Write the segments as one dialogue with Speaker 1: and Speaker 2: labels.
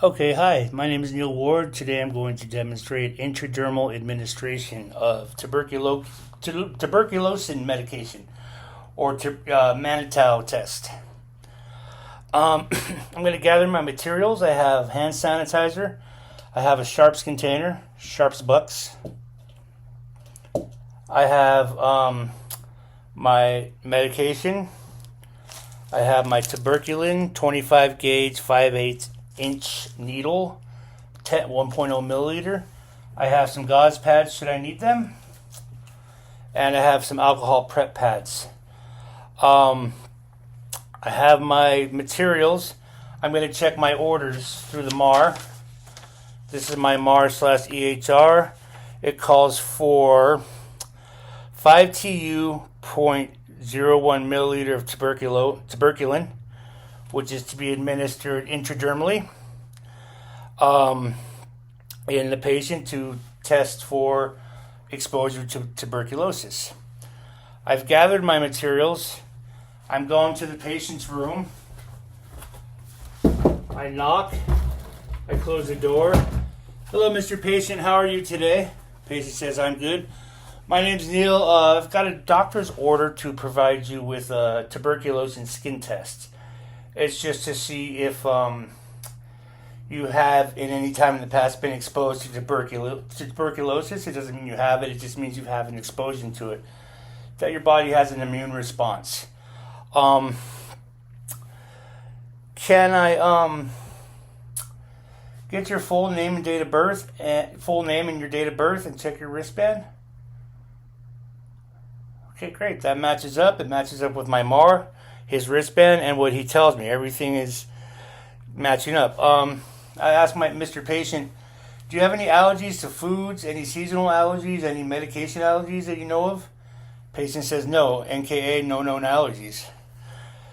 Speaker 1: Okay, hi, my name is Neil Ward. Today I'm going to demonstrate intradermal administration of tuberculosis medication or mannitol test. I'm going to gather my materials. I have hand sanitizer, I have a Sharps container, Sharps Bucks. I have my medication. I have my tuberculin 25 gauge 5/8 inch needle, 1.0 milliliter. I have some gauze pads should I need them, and I have some alcohol prep pads. Um, I have my materials. I'm going to check my orders through the MAR. This is my MAR/EHR. It calls for 5 TU 0.01 milliliter of tuberculin, which is to be administered intradermally in the patient to test for exposure to tuberculosis. I've gathered my materials. I'm going to the patient's room. I knock. I close the door. Hello, Mr. Patient. How are you today? Patient says, I'm good. My name's Neil. I've got a doctor's order to provide you with a tuberculosis skin test. It's just to see if you have, in any time in the past, been exposed to tuberculosis. It doesn't mean you have it. It just means you have an exposure to it. That your body has an immune response. Can I get your full name and date of birth, and full name and your date of birth, and check your wristband? Okay, great. That matches up. It matches up with my MAR, his wristband, and what he tells me. Everything is matching up. I asked my Mr. Patient, do you have any allergies to foods, any seasonal allergies, any medication allergies that you know of? Patient says no, NKA, no known allergies.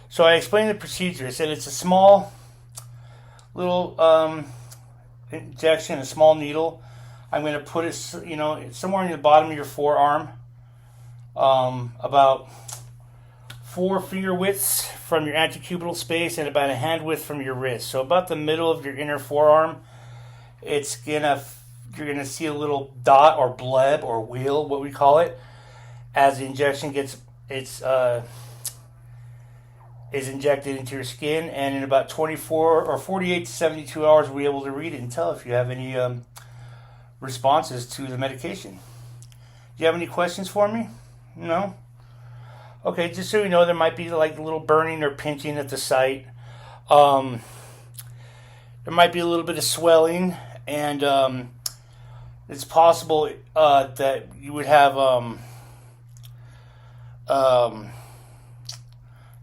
Speaker 1: So I explained the procedure. I said it's a small little injection, a small needle. I'm going to put it, somewhere in the bottom of your forearm, about 4 finger widths from your antecubital space and about a hand width from your wrist. So about the middle of your inner forearm, you're gonna see a little dot or bleb or wheal, what we call it, as the injection is injected into your skin, and in about 24 or 48 to 72 hours, we'll be able to read it and tell if you have any responses to the medication. Do you have any questions for me? No? Okay, just so you know, there might be like a little burning or pinching at the site. There might be a little bit of swelling, and it's possible that you would have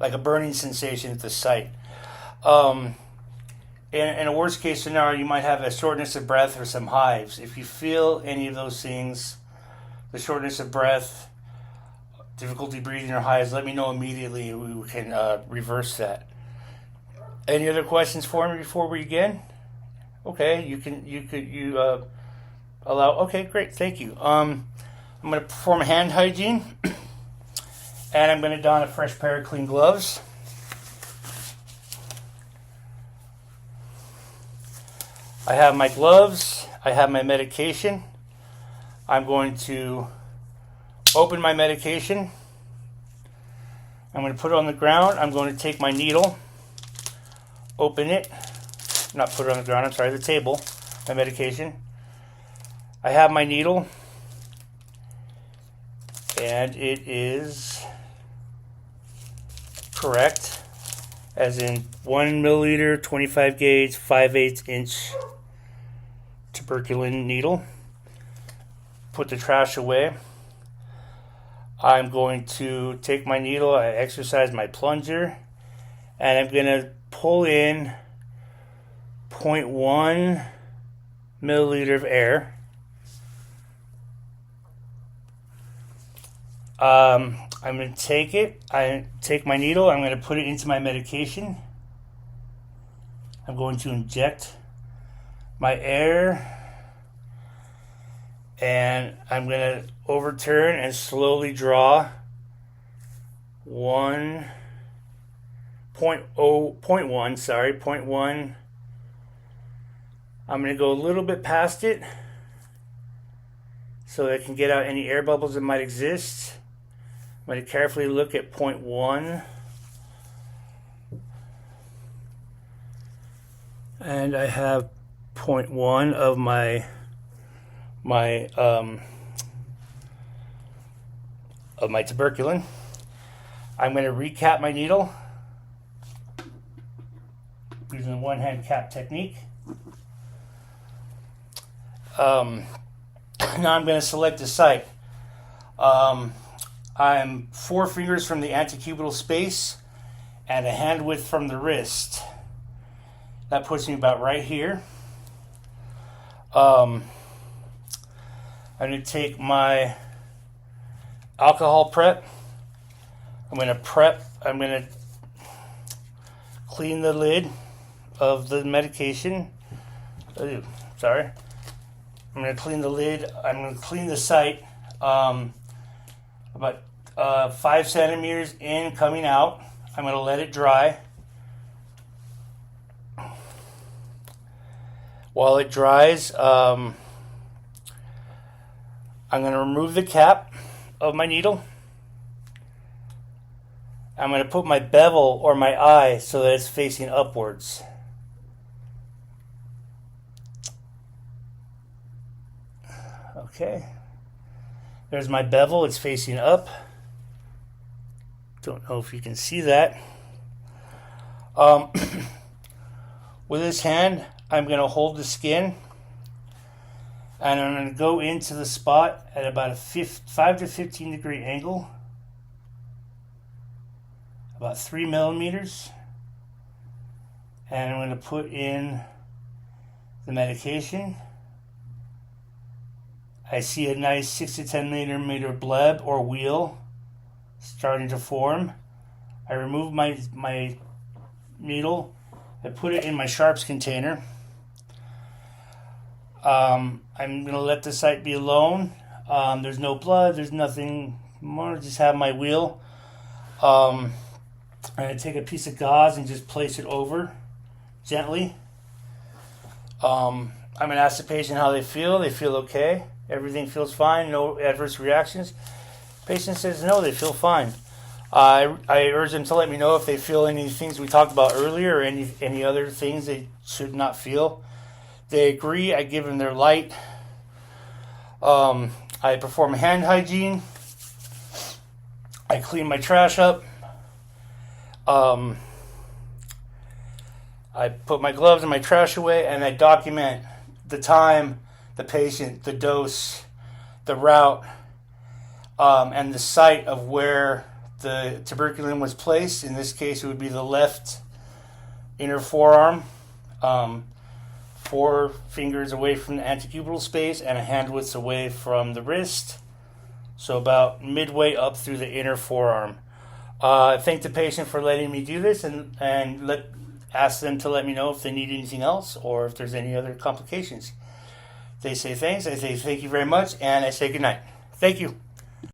Speaker 1: like a burning sensation at the site. In a worst case scenario, you might have a shortness of breath or some hives. If you feel any of those things, the shortness of breath, difficulty breathing, or hives, let me know immediately. We can reverse that. Any other questions for me before we begin? Okay, you allow. Okay, great, thank you. I'm going to perform a hand hygiene, and I'm going to don a fresh pair of clean gloves. I have my gloves. I have my medication. I'm going to open my medication. I'm going to put it on the ground. I'm going to take my needle, open it, not put it on the ground, I'm sorry, the table, my medication. I have my needle, and it is correct, as in 1 milliliter, 25 gauge, 5/8 inch tuberculin needle. Put the trash away. I'm going to take my needle, I exercise my plunger, and I'm going to pull in 0.1 milliliter of air. I'm going to take my needle, I'm going to put it into my medication. I'm going to inject my air, and I'm going to overturn and slowly draw 0.1 I'm going to go a little bit past it so I can get out any air bubbles that might exist. I'm going to carefully look at point 1. And I have point 1 of my tuberculin. I'm going to recap my needle using the one-hand cap technique. Now I'm going to select a site. I'm 4 fingers from the antecubital space and a hand width from the wrist. That puts me about right here. I'm going to take my alcohol prep. I'm going to clean the lid of the medication. Ooh, sorry. I'm going to clean the lid. I'm going to clean the site about 5 centimeters in, coming out. I'm going to let it dry. While it dries, I'm going to remove the cap of my needle. I'm going to put my bevel or my eye so that it's facing upwards. Okay. There's my bevel. It's facing up. Don't know if you can see that. With this hand, I'm going to hold the skin. And I'm going to go into the spot at about a 5 to 15 degree angle. About 3 millimeters. And I'm going to put in the medication. I see a nice 6 to 10 millimeter bleb or wheal starting to form. I remove my needle. I put it in my sharps container. I'm going to let the site be alone. There's no blood. There's nothing more. Just have my wheel. I'm going to take a piece of gauze and just place it over gently. I'm going to ask the patient how they feel. They feel okay. Everything feels fine. No adverse reactions. Patient says no, they feel fine. I urge them to let me know if they feel any things we talked about earlier or any other things they should not feel. They agree. I give them their light. I perform hand hygiene. I clean my trash up. I put my gloves and my trash away, and I document the time, the patient, the dose, the route, and the site of where the tuberculin was placed. In this case, it would be the left inner forearm, 4 fingers away from the antecubital space and a hand width away from the wrist. So about midway up through the inner forearm. I thank the patient for letting me do this and ask them to let me know if they need anything else or if there's any other complications. They say thanks. I say thank you very much, and I say good night. Thank you.